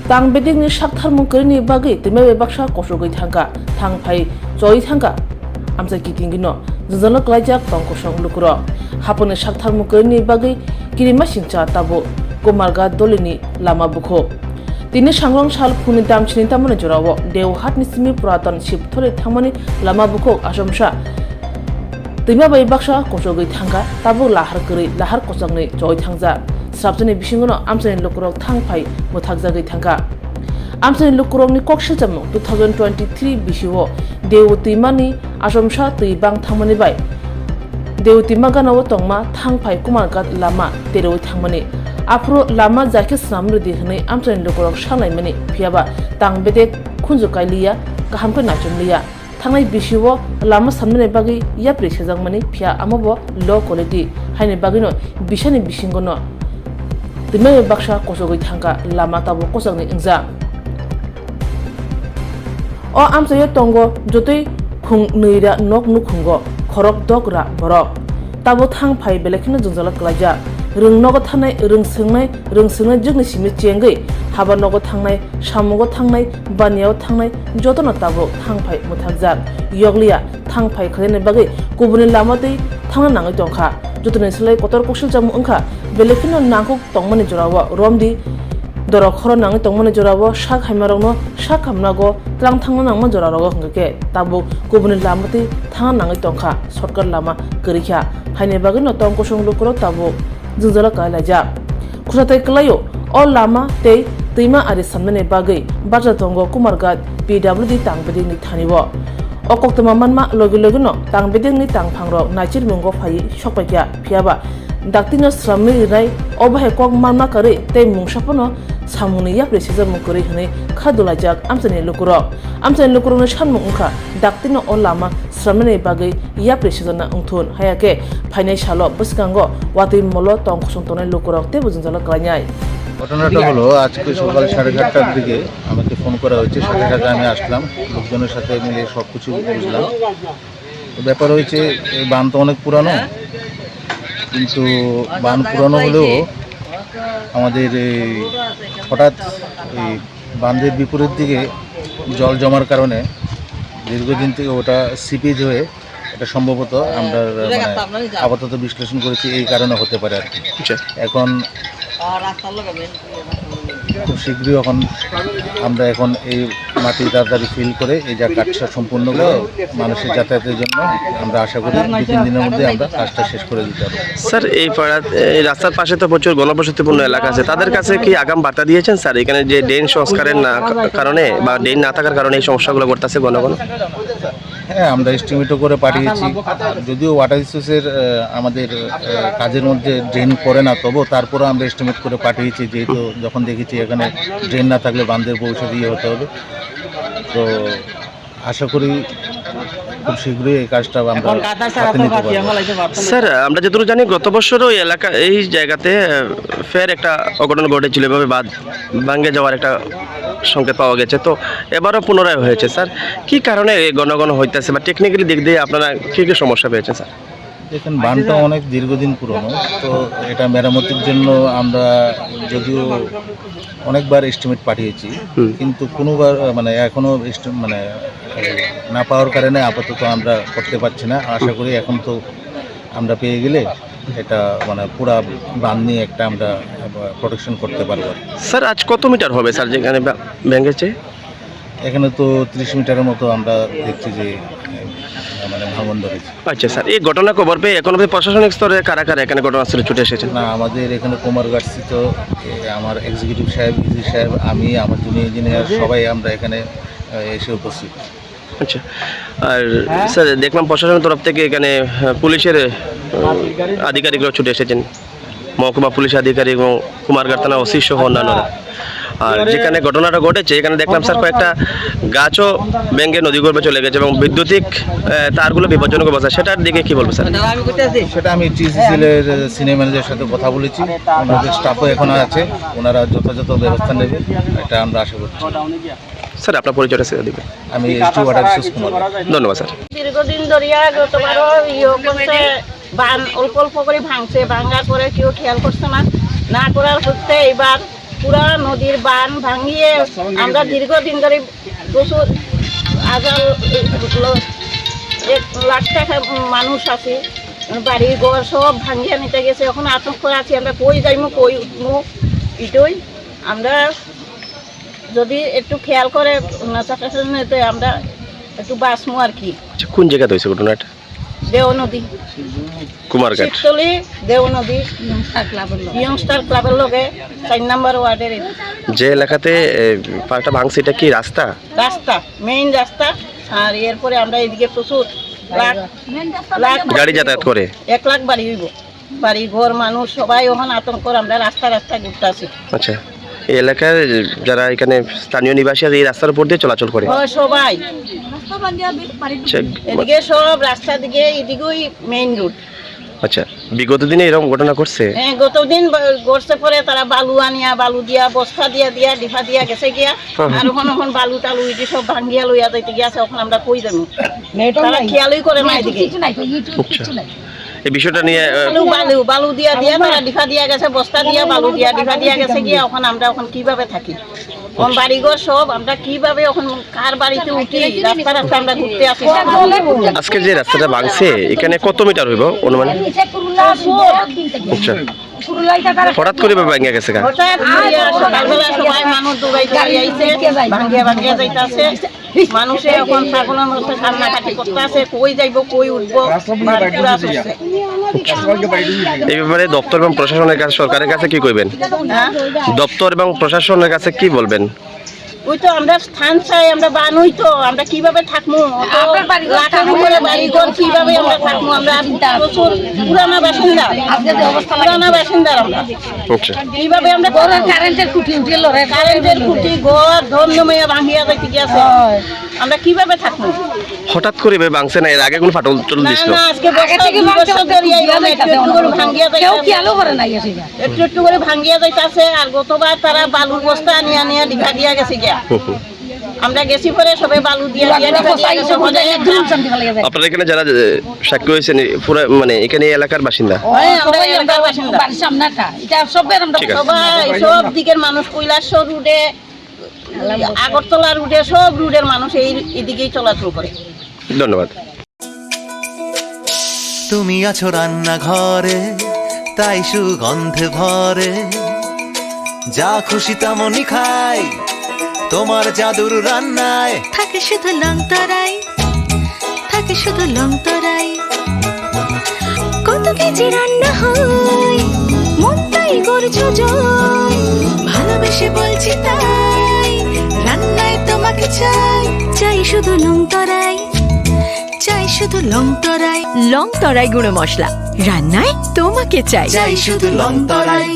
tang beding ni shakthar mungkari ni bagi teme baksa kosogoi thangka thangphai choi thangka amsa kitingino jojolo klaijak tongkosong lukuro hapone shakthar mungkari ni bagi kirima singcha tabo komarga dolini lama bukho tini sangrong sal phuni damchini tamone jorawo deuhat ni simi puraton shipthore thangmani lama bukho asomsa teme bai baksa kosogoi thangka tabo lahar kri lahar kosangni choi thangja sabjani bisingono amsani lukurok thangphai muthakjagoi thangka amsani lukurokni kokshiljamu 2023 bisiwo deutimani asomsa tuibang thangmani bai deutima ganawo tongma thangphai kumargat lama teroi thangmani afro lama jake samrudi hnai amsani lukurok sanglaimani phiaba tangbede khunju kailiya gahampe nachumliya thangnai bisiwo lama samne bagi yapri sejangmani phia amabo low quality haine bagino bisani bisingono teme baksa kosogoi thangka lama tabo kosakni ingja o amsayo tongo jotoi khung neira nok nu khungo khorok dogra borok tabo thangphai belekino jongjala klaija rungnogo thanai rungsengnai jigni simi chengai haba nogo thangnai samugo thangnai baniao thangnai jotono tabo thangphai muthakjak yogliya thangphai khlene bagai kubuni lamatei thangna nangai tongkha jotone slai kotor koksil jamu ongkha belekino nangkuk tongmani jorawa romdi dorok khoro nangai tongmani jorawo sak haimarokno sak hamnago tlang thangna nangma jorarogo hingke tabo kubuni lamatei thangna nangai tongkha shortcut lama korikha haine bagino tongkosong lukro tabo jungjala kalaja khusatai klayo o lama tei tuima ari samne bagai baja tongo kumargat pwd tangbedi ni thanibo okoktoma manma logino tangbedi ni tangphangrok nachir mungo phai sokpaikya phiaba daktino sramni rai obahe kok manma kare tei mungsapono samungni yapre sejam mungkori hne khadulajak amsani lukurok ni sanmung ungkha daktino o lama sramne bagai yapre sejana ungthun hayake phainai salo buskango watui molo tongkhosong tonai lukurok te bujunjala klanyai ঘটনাটা হলো আজকে সকাল 8:30টার দিকে আমাকে phone করা হয়েছে সাথে সাথে আমি আসলাম লোকজনের সাথে মিলে সব কিছু বুঝলাম ব্যাপার হয়েছে এই বাঁধ তো অনেক পুরানো কিন্তু বাঁধ পুরানো হলেও আমাদের হঠাৎ এই বাঁধের বিপরীত দিকে জল জমার কারণে দীর্ঘদিন থেকে ওটা সিপেজ হয়ে এটা সম্ভবত আমরা মানে আপাতত বিশ্লেষণ করেছি এই কারণে হতে পারে আর কি এখন খুব শীঘ্রই আমরা এখন এই মাটি তাড়াতাড়ি ফিল করে এই যা কাজটা সম্পূর্ণ করে মানুষের যাতায়াতের জন্য আমরা আশা করি 2-3 দিনের মধ্যে আমরা কাজটা শেষ করে দিতে পারবো। স্যার এই রাস্তার পাশে তো প্রচুর ঘনবসতিপূর্ণ এলাকা আছে, তাদের কাছে কি আগাম বার্তা দিয়েছেন স্যার এখানে যে ড্রেন সংস্কারের কারণে বা ড্রেন না থাকার কারণে এই সমস্যাগুলো ঘটতেছে ঘন ঘন? হ্যাঁ, আমরা এস্টিমেটও করে পাঠিয়েছি, যদিও ওয়াটার রিসোর্সের আমাদের কাজের মধ্যে ড্রেন করে না, তবুও তারপরে আমরা এস্টিমেট করে পাঠিয়েছি, যেহেতু যখন দেখেছি এখানে ড্রেন না থাকলে বাঁধের ভবিষ্যৎ হতে হবে। তো আশা করি খুব শীঘ্রই এই কাজটা আমরা হাতে নিতে পারবো। স্যার আমরা যতটুকু জানি গত বছরও এই জায়গাতে ফের একটা অঘটন ঘটেছিল, এভাবে বাঁধ ভাঙে যাওয়ার একটা সংকেত পাওয়া গেছে, তো এবারও পুনরায় হয়েছে। স্যার কি কারণে ঘন ঘন হইতেছে বা টেকনিক্যালি দিক দিয়ে আপনারা কী কী সমস্যা পেয়েছেন স্যার? দেখেন, বাঁধটা অনেক দীর্ঘদিন পুরনো, তো এটা মেরামতির জন্য আমরা যদিও অনেকবার এস্টিমেট পাঠিয়েছি, কিন্তু কোনোবার মানে এখনও মানে না পাওয়ার কারণে আপাতত আমরা করতে পারছি না। আশা করি এখন তো আমরা পেয়ে গেলে এটা মানে পুরা বাঁধ নিয়ে একটা আমরা প্রোটেকশন করতে পারবো। স্যার আজ কত মিটার হবে স্যার যেখানে ভেঙেছে? এখানে তো 30 মিটারের মতো আমরা দেখছি যে মানে ভাঙন ধরেছে। আচ্ছা স্যার, এই ঘটনা খবর পেয়ে এখন প্রশাসনিক স্তরে কারা কারা এখানে ঘটনাস্থলে ছুটে এসেছেন? না, আমাদের এখানে কুমারঘাট স্থিত আমার এক্সিকিউটিভ সাহেব, আমি, আমার জুনিয়র ইঞ্জিনিয়ার সবাই আমরা এখানে এসে উপস্থিত। আচ্ছা, আর স্যার দেখলাম প্রশাসনের তরফ থেকে এখানে পুলিশের আধিকারিকরা ছুটে এসেছেন, মহকুমা পুলিশ আধিকারিক এবং কুমারঘাট থানা ওসি সহ অন্যান্যরা। আর যেখানে ঘটনাটা ঘটেছে এখানে দেখলাম স্যার কয়েকটা গাছও ভেঙে নদীগর্ভে চলে গেছে এবং বৈদ্যুতিক তারগুলো বিপজ্জনক অবস্থা, সেটার দিকে কি বলবো স্যার? সেটা আমি টিসিসিএলের সিনিয়র ম্যানেজারের সাথে কথা বলেছি, ওনাদের স্টাফও এখন আছে, ওনারা যথাযথ ব্যবস্থা নেবে, এটা আমরা আশা করছি। স্যার আপনার পরিচয়টা সেটা দেবেন। আমি এসটি ওয়াটার রিসোর্স কুমার। ধন্যবাদ স্যার। দীর্ঘদিন ধরিয়া তোমারও করছে, অল্প অল্প করে ভাঙছে, ভাঙার পরে কেউ খেয়াল করছে না, না করার হচ্ছে এবার পুরা নদীর বান ভাঙিয়ে আমরা দীর্ঘদিন ধরে প্রচুর 1,00,000 টাকা মানুষ আছে, বাড়ি ঘর সব ভাঙিয়ে নিতে গেছে। এখন আতঙ্ক আছি আমরা, কই যাইমু কই উঠবো। এটাই আমরা যদি একটু খেয়াল করে নিতে আমরা একটু বাঁচমু আর কি। আচ্ছা, কোন জায়গাতে হয়েছে ঘটনাটা? দেও নদী, কুমারঘাট। শিবতলি দেও নদী, ইয়ংস্টার ক্লাবের লগে 4 নম্বর ওয়ার্ডের যে এলাকাতে পাটা ভাঙছে এটা কি রাস্তা? রাস্তা, মেইন রাস্তা। আর এরপরে আমরা এদিকে প্রচুর লাখ লাখ গাড়ি যাতায়াত করে 1 লাখ বাড়ি হইব, বাড়ি ঘর মানুষ সবাই ওখানে আতঙ্ক। আমরা রাস্তা ঘুরতে আছি। আচ্ছা, এই এলাকার যারা এখানে স্থানীয় নিবাসী আছে এই রাস্তার উপর দিয়ে চলাচল করে? সবাই আচ্ছা, এদিকে সব রাস্তা দিকে, এদিকেই মেইন রোড। আচ্ছা, বিগত দিনে এরকম ঘটনা ঘটছে? হ্যাঁ, গতদিন ঘটছে। পরে তারা বালু আনিয়া, বালু দিয়া, বস্তা দিয়া ডিফা দিয়া গেছে গিয়া। আর ওখানে বালু টালু এটি সব ভাঙ্গিয়া লইয়া যাইতে গিয়াছে। এখন আমরা কই যাবো, তারা খেয়ালই করে না এদিকে। এই বিষয়টা নিয়ে বালু দিয়া তারা ডিফা দিয়া গেছে, বস্তা দিয়া বালু দিয়া ডিফা দিয়া গেছে গিয়া। ওখানে আমরা এখন কিভাবে থাকি, এখন বাড়িঘর সব আমরা কিভাবে এখন কার বাড়িতে উঠি? রাস্তা আমরা ঘুরতে আসি। আজকে যে রাস্তাটা ভাঙছে এখানে কত মিটার হইব অনুমান? আচ্ছা, হঠাৎ করে ভাঙিয়া গেছে গা? হঠাৎ করিয়া সকালবেলা সবাই মানুষ দৌড়াইতে আইছে, ভাঙ্গিয়া যাইতাছে। মানুষে এখন ছাগলের মধ্যে কান্নাকাটি করতে আছে, কই যাইব কই উঠবো। এই ব্যাপারে দপ্তর এবং প্রশাসনের কাছে, সরকারের কাছে কি কইবেন? হ্যাঁ, দপ্তর এবং প্রশাসনের কাছে কি বলবেন? ওই তো আমরা স্থান চাই, আমরা বানুই তো, আমরা কিভাবে থাকবো? লাখার উপরে বাড়িঘর, কিভাবে আমরা থাকবো? আমরা প্রচুর পুরানা বাসিন্দা, আমরা আচ্ছা, কিভাবে আমরা কারেন্টের খুঁটি ঘর ধমধমিয়া ভাঙিয়া যাইতে গেছে, আমরা কিভাবে থাকবো? হঠাৎ করে ভাঙছে না? এর আগে কোন ফাটল চল না দিছিল? না, আজকে একটু করে ভাঙ্গিয়া যাইতাছে। আর গতবার তারা বালুর বস্তা নিয়ে ডিফা দিয়া গেছে গিয়া। আমরা গেছি পরে সবাই বালু দিয়ে আপনারা এখানে যারা সাক্ষী হয়েছেন পুরো মানে এখানে এই এলাকার বাসিন্দা? আমরা এলাকার বাসিন্দা। ঠিক আছে। সবাই সব দিকের মানুষ, কৈলাসর রুটে, আগরতলা রুটে, সব রুটের মানুষ এইদিকেই চলাচল করে। ধন্যবাদ। তুমি আছো রান্নাঘরে, তাই সুগন্ধে ভরে, যা খুশি তেমনই খাই তোমার জাদুর রান্নায়। থাকে শুধু লং তরাই, থাকে শুধু লং তরাই। কত কেজি রান্না হয়, মনটাই গড়ছো জয়। ভালোবেসে বলছি তাই, রান্নায় তোমাকে চাই, চাই শুধু লং তরাই, চাই শুধু লং তরাই। লং তরাই গুঁড়ো মশলা, রান্নায় তোমাকে চাই, চাই শুধু লং তরাই।